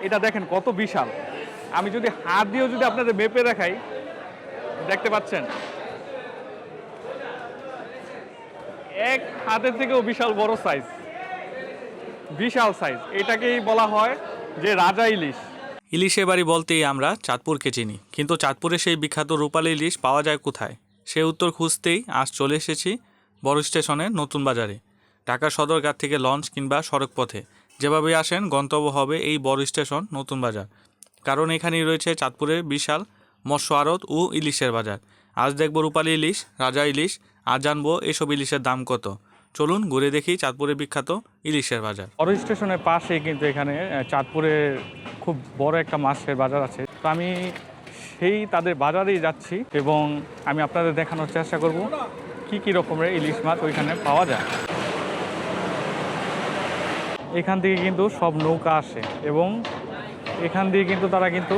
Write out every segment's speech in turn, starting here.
এটা দেখেন কত বিশাল। আমি যদি হাত দিয়েও যদি আপনাদের মেপে দেখাই, দেখতে পাচ্ছেন এক হাতের থেকেও বিশাল বড় সাইজ, বিশাল সাইজ। এটাকেই বলা হয় যে রাজা ইলিশ। ইলিশের বাড়ি বলতেই আমরা চাঁদপুরকে চিনি, কিন্তু চাঁদপুরে সেই বিখ্যাত রূপালী ইলিশ পাওয়া যায় কোথায়? সে উত্তর খুঁজতেই আজ চলে এসেছি বড় স্টেশনের নতুন বাজারে। ঢাকা সদরঘাট থেকে লঞ্চ কিংবা সড়ক পথে যেভাবে আসেন, গন্তব্য হবে এই বড় স্টেশন নতুন বাজার। কারণ এখানেই রয়েছে চাঁদপুরের বিশাল মৎস্য আড়ত ও ইলিশের বাজার। আজ দেখব রূপালী ইলিশ, রাজা ইলিশ, আর জানবো এসব ইলিশের দাম কত। চলুন ঘুরে দেখি চাঁদপুরের বিখ্যাত ইলিশের বাজার। বড় স্টেশনের পাশে কিন্তু এখানে চাঁদপুরে খুব বড় একটা মাছের বাজার আছে। তো আমি সেই তাদের বাজারেই যাচ্ছি এবং আমি আপনাদের দেখানোর চেষ্টা করব কি কি রকমের ইলিশ মাছ ওইখানে পাওয়া যায়। এখান থেকে কিন্তু সব নৌকা আসে এবং এখান দিয়ে কিন্তু তারা কিন্তু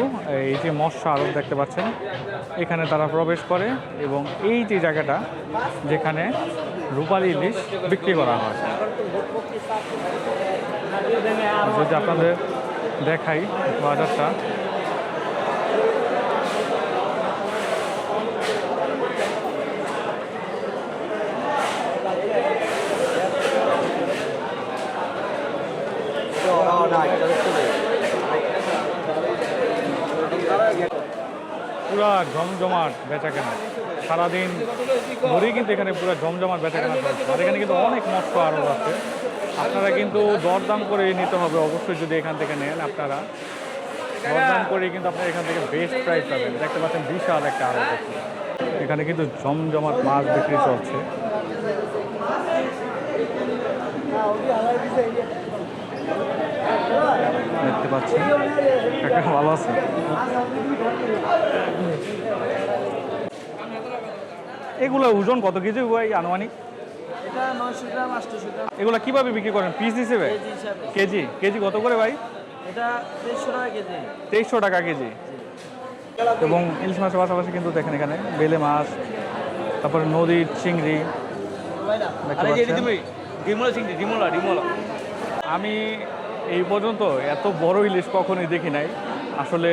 এই যে মৎস্য আড়ত দেখতে পাচ্ছেন, এখানে তারা প্রবেশ করে এবং এই যে জায়গাটা যেখানে রূপালী ইলিশ বিক্রি করা হয়, যদি আপনাদের দেখাই বাজারটা, পুরা জমজমাট বেচা কেনা, সারাদিন ধরেই কিন্তু এখানে পুরো জমজমাট বেচা কেনা চলছে। আর এখানে কিন্তু অনেক মৎস্য আড়ত আছে, আপনারা কিন্তু দরদাম করে নিতে হবে অবশ্যই। যদি এখান থেকে নেন আপনারা দরদাম করে কিন্তু আপনারা এখান থেকে বেস্ট প্রাইস পাবেন। দেখতে পাচ্ছেন বিশাল একটা আড়ত আছে, এখানে কিন্তু জমজমাট মাছ বিক্রি চলছে। দেখতে পাচ্ছেন একটা ভালো আছে। এগুলো ওজন কত কেজি ভাই আনুমানিক? এটা 900 গ্রাম 800 গ্রাম এগুলো কিভাবে বিক্রি করেন, পিস হিসেবে? কেজি হিসাবে। কেজি কেজি কত করে ভাই? এটা 2300 টাকা কেজি। 2300 টাকা কেজি। এবং ইলিশ মাছের পাশাপাশি কিন্তু দেখেন এখানে বেলে মাছ, তারপরে নদীর চিংড়ি দেখতে পাচ্ছেন। আমি এই পর্যন্ত এত বড় ইলিশ কখনোই দেখি নাই। আসলে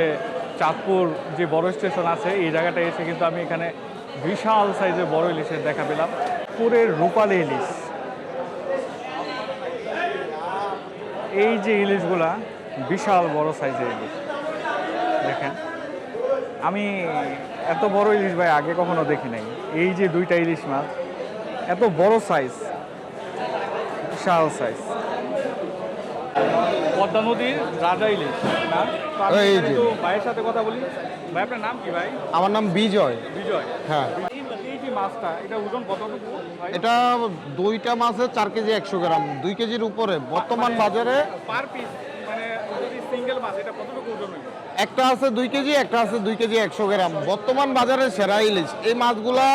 চাঁদপুর যে বড় স্টেশন আছে এই জায়গাটায় এসে কিন্তু আমি এখানে বিশাল সাইজের বড় ইলিশের দেখা পেলাম। পুরের রূপালী ইলিশ, এই যে ইলিশগুলা বিশাল বড় সাইজের ইলিশ দেখেন। আমি এত বড় ইলিশ ভাই আগে কখনো দেখি নাই। এই যে দুইটা ইলিশ মাছ, এত বড় সাইজ, বিশাল সাইজ। পদ্মা নদীর রাজা ইলিশ না? তো আমি এখানে একটু ভাইয়ের সাথে কথা বলি। ভাই আপনার নাম কি ভাই? আমার নাম বিজয়। বিজয়। হ্যাঁ, এই যে মাছটা, এটা ওজন কতটুকু ভাই? এটা দুইটা মাছের 4 কেজি 100 গ্রাম, 2 কেজির উপরে বর্তমান বাজারে। পার পিস মানে যদি সিঙ্গেল মাছ এটা কতটুকু ওজন হবে? একটা আছে 2 কেজি, একটা আছে 2 কেজি 100 গ্রাম। বর্তমান বাজারে সেরা ইলিশ এই মাছগুলা,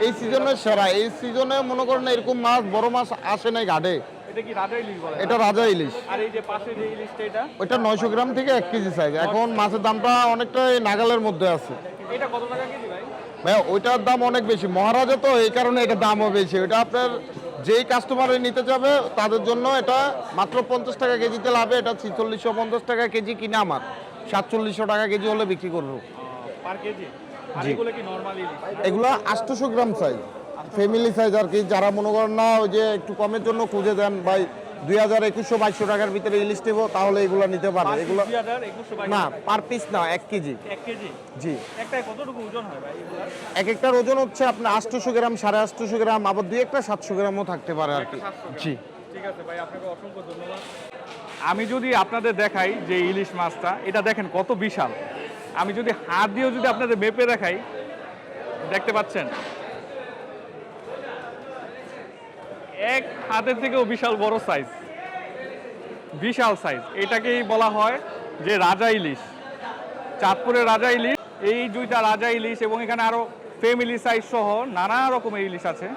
এই সিজনের সেরা। এই সিজনে মনে করেন এরকম মাছ, বড় মাছ আসে নাই ঘাটে। এটা কি রাজা ইলিশ বলে? এটা রাজা ইলিশ। আর এই যে পাশে যে ইলিশটা এটা? ওইটা 900 গ্রাম থেকে 1 কেজি সাইজ। এখন মাছের দামটা অনেকটা নাগালের মধ্যে আছে। এটা কত টাকা কেজি ভাই? ভাই ওইটার দাম অনেক বেশি, মহারাজা তো, এই কারণে এটা দামও বেশি। ওইটা আপনার যেই কাস্টমারে নিতে যাবে তাদের জন্য এটা মাত্র 50 টাকা কেজিতে লাভে। এটা 4650 টাকা কেজি কিনে আমার 4700 টাকা কেজি হলে বিক্রি করবো পার কেজি। আর জি। এগুলো কি নরমাল ইলিশ? এগুলো 800 গ্রাম সাইজ, ফ্যামিলি সাইজ আর কি। যারা মনে করেন না ওই যে একটু কমের জন্য খুঁজে দেন ভাই 2000, 2100, 2200 টাকার ভিতরে ইলিশ নেবো, তাহলে এগুলো নিতে পারে। এগুলো 2000, 2100 না, পার পিস না, 1 কেজি। 1 কেজি। জি, একটাই কতটুকু ওজন হয় ভাই এগুলা? এক একটার ওজন হচ্ছে আপনার 800 গ্রাম, 850 গ্রাম, আবার 2-1টা 700 গ্রামও থাকতে পারে আর কি। 700 গ্রাম। জি, ঠিক আছে ভাই, আপনাকে অসংখ্য ধন্যবাদ। আমি যদি আপনাদের দেখাই যে ইলিশ মাছটা, এটা দেখেন কত বিশাল। আমি যদি হাত দিয়েও যদি আপনাদের মেপে দেখাই, দেখতে পাচ্ছেন এক হাতের থেকেও বিশাল বড় সাইজ, বিশাল সাইজ। এটাকেই বলা হয় যে রাজা ইলিশ, চাঁদপুরের রাজা ইলিশ। এই দুইটা রাজা ইলিশ এবং এখানে আরো ফ্যামিলি সাইজ সহ নানা রকমের ইলিশ আছে।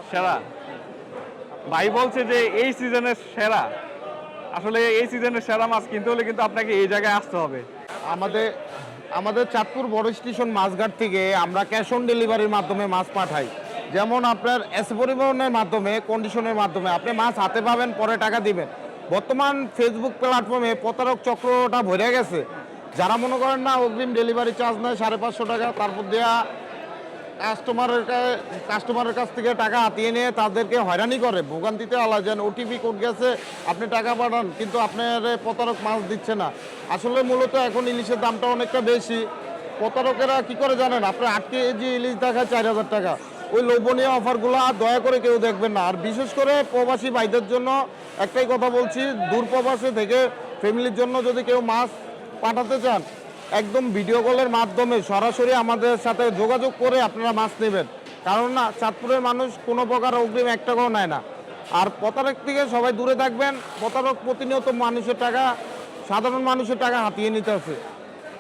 সেরা ভাই বলছে যে এই সিজনের সেরা। আসলে এই সিজনের সেরা মাছ কিনতে হলে কিন্তু আপনাকে এই জায়গায় আসতে হবে। আমাদের চাঁদপুর বড় স্টেশন মাছঘাট থেকে আমরা ক্যাশ অন ডেলিভারির মাধ্যমে মাছ পাঠাই। যেমন আপনার এস পরিবহনের মাধ্যমে, কন্ডিশনের মাধ্যমে আপনি মাছ হাতে পাবেন, পরে টাকা দিবেন। বর্তমান ফেসবুক প্ল্যাটফর্মে প্রতারক চক্রটা ভরে গেছে। যারা মনে করেন না অগ্রিম ডেলিভারি চার্জ নেয় 550 টাকা, তারপর দেওয়া কাস্টমারের কাছ থেকে টাকা হাতিয়ে নিয়ে তাদেরকে হয়রানি করে, ভোগান্তিতে আলাদা ওটিপি কোড গেছে আপনি টাকা পাঠান, কিন্তু আপনার প্রতারক মাছ দিচ্ছে না। আসলে মূলত এখন ইলিশের দামটা অনেকটা বেশি। প্রতারকেরা কি করে জানেন, আপনার 8 কেজি ইলিশ দেখায় 4000 টাকা। ওই লোভনীয় অফারগুলো আর দয়া করে কেউ দেখবেন না। আর বিশেষ করে প্রবাসী ভাইদের জন্য একটাই কথা বলছি, দূর প্রবাসে থেকে ফ্যামিলির জন্য যদি কেউ মাছ পাঠাতে চান, একদম ভিডিও কলের মাধ্যমে সরাসরি আমাদের সাথে যোগাযোগ করে আপনারা মাছ নেবেন। কারণ না, চাঁদপুরের মানুষ কোনো প্রকার অগ্রিম 1 টাকাও নেয় না। আর প্রতারক থেকে সবাই দূরে থাকবেন। প্রতারক প্রতিনিয়ত মানুষের টাকা, সাধারণ মানুষের টাকা হাতিয়ে নিতে আছে।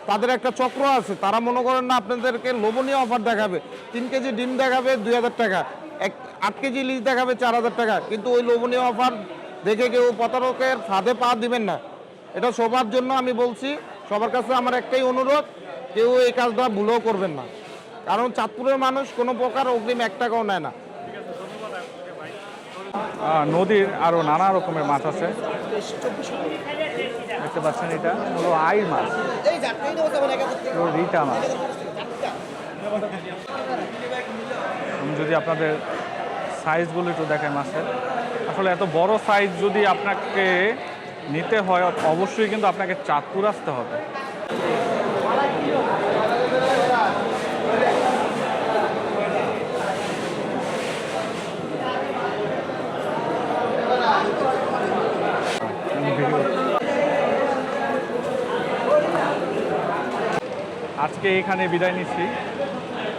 তাদের একটা চক্র আছে, তারা মনে করেন না আপনাদেরকে লোভনীয় অফার দেখাবে, 3 কেজি ডিম দেখাবে 2000 টাকা, 8 কেজি ইলিশ দেখাবে 4000 টাকা, কিন্তু ওই লোভনীয় অফার দেখে কেউ প্রতারকের ফাঁদে পা দিবেন না। এটা সবার জন্য আমি বলছি, সবার কাছে আমার একটাই অনুরোধ, কেউ এই কাজটা ভুলও করবেন না। কারণ চাঁদপুরের মানুষ কোনো প্রকার অগ্রিম 1 টাকাও নেয় না। নদীর আরও নানা রকমের মাছ আছে, দেখতে পাচ্ছেন। এটা হলো আইর মাছ, রিটা মাছ। আমি যদি আপনাদের সাইজগুলো একটু দেখাই মাছের, আসলে এত বড় সাইজ যদি আপনাকে নিতে হয় অবশ্যই কিন্তু আপনাকে চাঁদপুর আসতে হবে। আজকে এখানে বিদায় নিচ্ছি,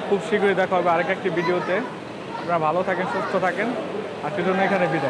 খুব শীঘ্রই দেখা হবে আরেক একটি ভিডিওতে। আপনারা ভালো থাকেন, সুস্থ থাকেন, আজকের জন্য এখানে বিদায়।